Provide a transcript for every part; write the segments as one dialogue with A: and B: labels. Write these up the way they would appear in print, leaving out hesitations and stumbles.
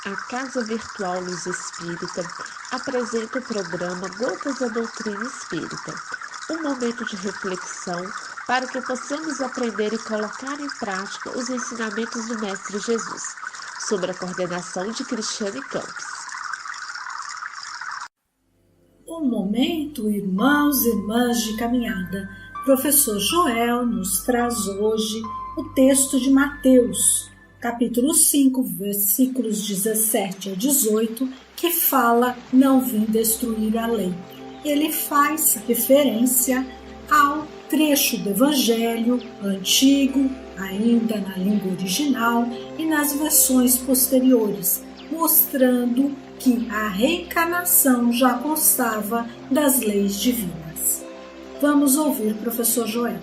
A: A Casa Virtual Luz Espírita apresenta o programa Gotas da Doutrina Espírita, um momento de reflexão para que possamos aprender e colocar em prática os ensinamentos do Mestre Jesus, sob a coordenação de Cristiane Campos.
B: Um momento, irmãos e irmãs de caminhada. Professor Joel nos traz hoje o texto de Mateus, capítulo 5, versículos 17 a 18, que fala: não vim destruir a lei. Ele faz referência ao trecho do Evangelho antigo, ainda na língua original, e nas versões posteriores, mostrando que a reencarnação já constava das leis divinas. Vamos ouvir o professor Joel.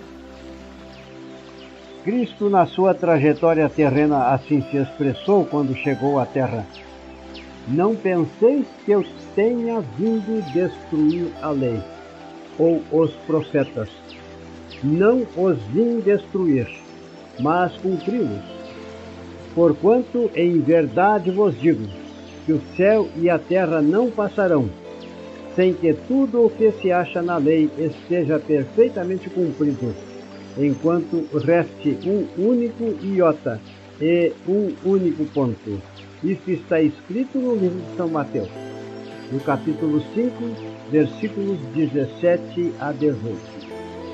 C: Cristo, na sua trajetória terrena, assim se expressou quando chegou à Terra: não penseis que eu tenha vindo destruir a lei, ou os profetas. Não os vim destruir, mas cumpri-los. Porquanto, em verdade vos digo, que o céu e a terra não passarão, sem que tudo o que se acha na lei esteja perfeitamente cumprido, enquanto reste um único iota e um único ponto. Isto está escrito no livro de São Mateus, no capítulo 5, versículos 17 a 18.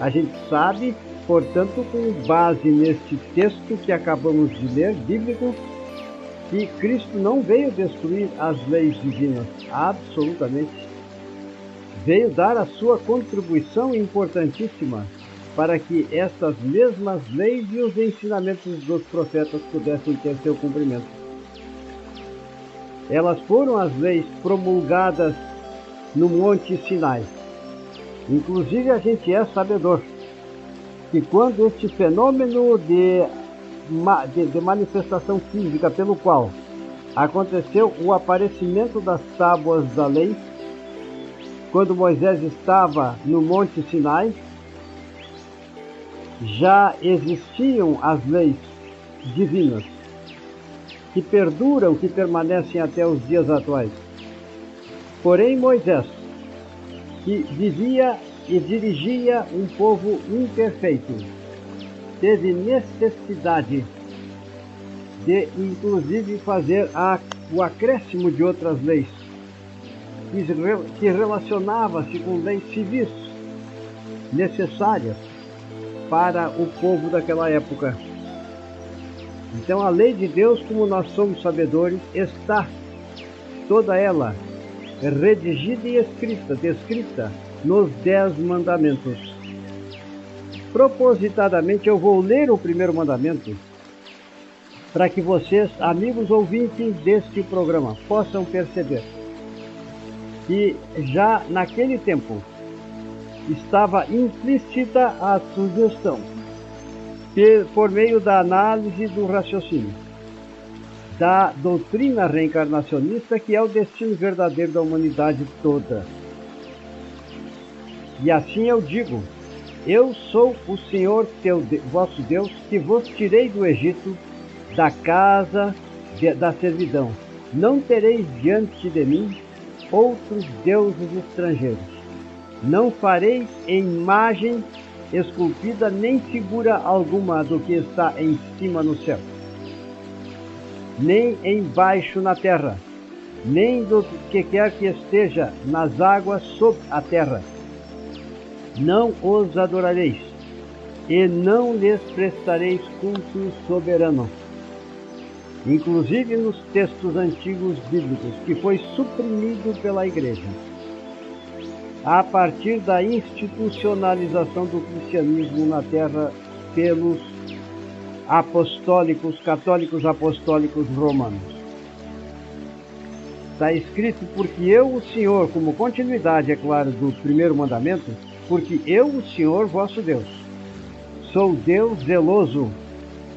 C: A gente sabe, portanto, com base neste texto que acabamos de ler, bíblico, que Cristo não veio destruir as leis divinas, absolutamente. Veio dar a sua contribuição importantíssima para que estas mesmas leis e os ensinamentos dos profetas pudessem ter seu cumprimento. Elas foram as leis promulgadas no Monte Sinai. Inclusive, a gente é sabedor que quando este fenômeno de manifestação física pelo qual aconteceu o aparecimento das tábuas da lei, quando Moisés estava no Monte Sinai, já existiam as leis divinas que perduram, que permanecem até os dias atuais. Porém, Moisés, que vivia e dirigia um povo imperfeito, teve necessidade de, inclusive, fazer o acréscimo de outras leis, que relacionava-se com leis civis necessárias para o povo daquela época. Então, a lei de Deus, como nós somos sabedores, está toda ela redigida e descrita nos 10 mandamentos. Propositadamente, eu vou ler o primeiro mandamento para que vocês, amigos ouvintes deste programa, possam perceber que já naquele tempo estava implícita a sugestão, por meio da análise do raciocínio, da doutrina reencarnacionista, que é o destino verdadeiro da humanidade toda. E assim eu digo: eu sou o Senhor vosso Deus, que vos tirei do Egito, da casa da servidão. Não tereis diante de mim outros deuses estrangeiros. Não fareis imagem esculpida, nem figura alguma do que está em cima no céu, nem embaixo na terra, nem do que quer que esteja nas águas sob a terra. Não os adorareis, e não lhes prestareis culto soberano. Inclusive nos textos antigos bíblicos, que foi suprimido pela Igreja, a partir da institucionalização do cristianismo na terra pelos católicos apostólicos romanos. Está escrito: porque eu, o Senhor, como continuidade, é claro, do primeiro mandamento, porque eu, o Senhor vosso Deus, sou Deus zeloso,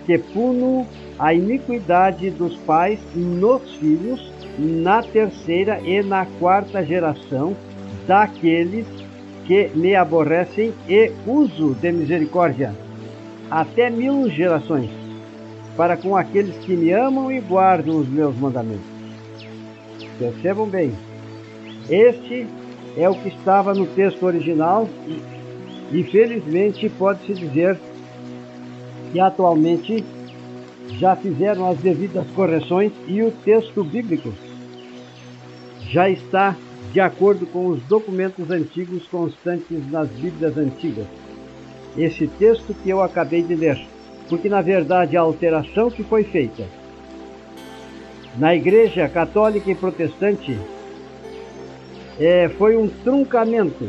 C: que puno a iniquidade dos pais nos filhos, na terceira e na quarta geração daqueles que me aborrecem, e uso de misericórdia até 1000 gerações, para com aqueles que me amam e guardam os meus mandamentos. Percebam bem, este é o que estava no texto original e felizmente pode-se dizer que atualmente já fizeram as devidas correções e o texto bíblico já está de acordo com os documentos antigos constantes nas Bíblias antigas. Esse texto que eu acabei de ler, porque na verdade a alteração que foi feita na Igreja Católica e Protestante foi um truncamento,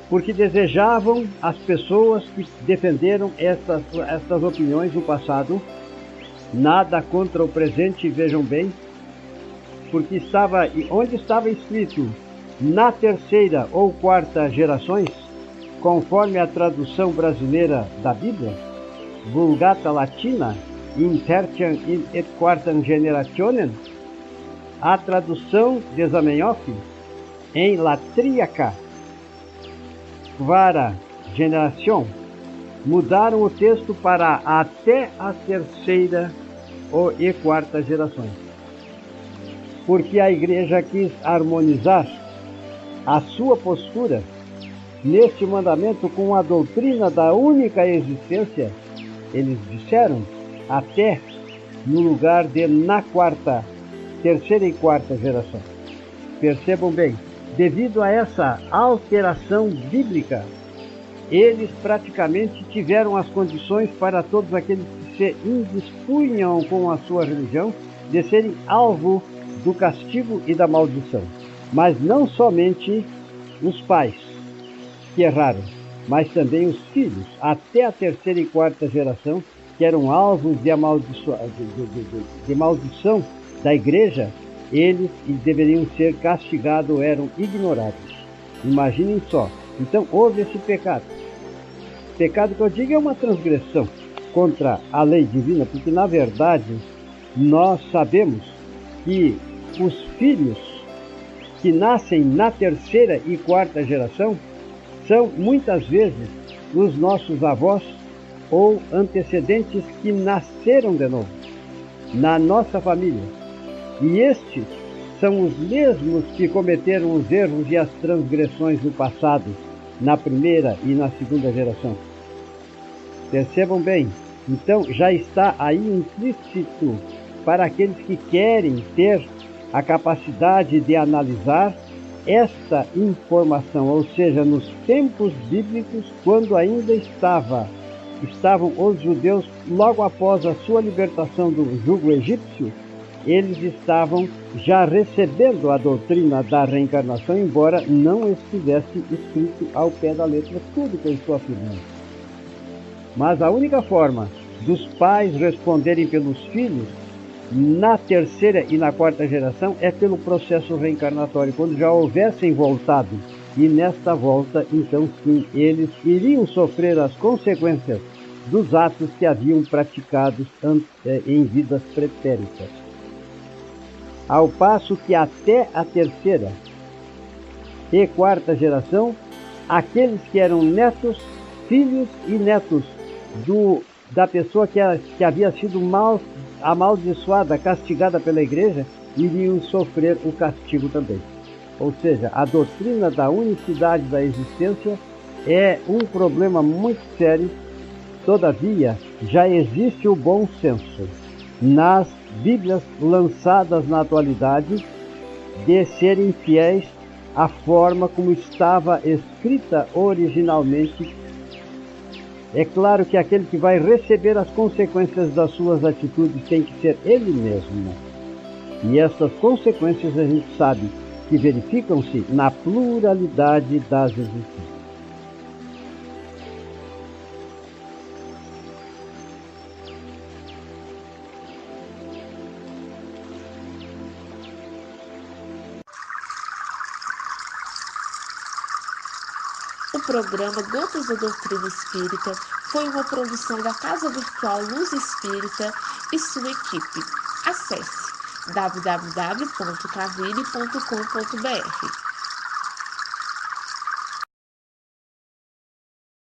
C: porque desejavam as pessoas que defenderam estas opiniões no passado, nada contra o presente, vejam bem, porque onde estava escrito na terceira ou quarta gerações, conforme a tradução brasileira da Bíblia, Vulgata Latina, in tertiam et quartam generationem, a tradução de Zamenhof, em Latriaca, Quara Generação, mudaram o texto para até a terceira e quarta gerações. Porque a igreja quis harmonizar a sua postura neste mandamento com a doutrina da única existência. Eles disseram até no lugar de na terceira e quarta geração. Percebam bem, devido a essa alteração bíblica, eles praticamente tiveram as condições para todos aqueles que se indispunham com a sua religião de serem alvo do castigo e da maldição. Mas não somente os pais que erraram, mas também os filhos, até a terceira e quarta geração, que eram alvos de maldição da igreja, eles deveriam ser castigados ou eram ignorados. Imaginem só. Então houve esse pecado. Pecado que eu digo é uma transgressão contra a lei divina, porque na verdade nós sabemos que os filhos que nascem na terceira e quarta geração são muitas vezes os nossos avós ou antecedentes que nasceram de novo na nossa família. E estes são os mesmos que cometeram os erros e as transgressões do passado, na primeira e na segunda geração. Percebam bem, então já está aí implícito para aqueles que querem ter a capacidade de analisar esta informação, ou seja, nos tempos bíblicos, quando ainda estavam os judeus, logo após a sua libertação do jugo egípcio, eles estavam já recebendo a doutrina da reencarnação, embora não estivesse escrito ao pé da letra tudo que eu estou afirmando. Mas a única forma dos pais responderem pelos filhos na terceira e na quarta geração é pelo processo reencarnatório, quando já houvessem voltado. E nesta volta, então sim, eles iriam sofrer as consequências dos atos que haviam praticados em vidas pretéritas. Ao passo que até a terceira e quarta geração, aqueles que eram netos, filhos e netos da pessoa que havia sido amaldiçoada, castigada pela igreja, iriam sofrer o castigo também. Ou seja, a doutrina da unicidade da existência é um problema muito sério. Todavia, já existe o bom senso nas Bíblias lançadas na atualidade de serem fiéis à forma como estava escrita originalmente. É claro que aquele que vai receber as consequências das suas atitudes tem que ser ele mesmo. E essas consequências a gente sabe que verificam-se na pluralidade das existências.
A: O programa Gotas da Doutrina Espírita foi uma produção da Casa Virtual Luz Espírita e sua equipe. Acesse www.cavile.com.br.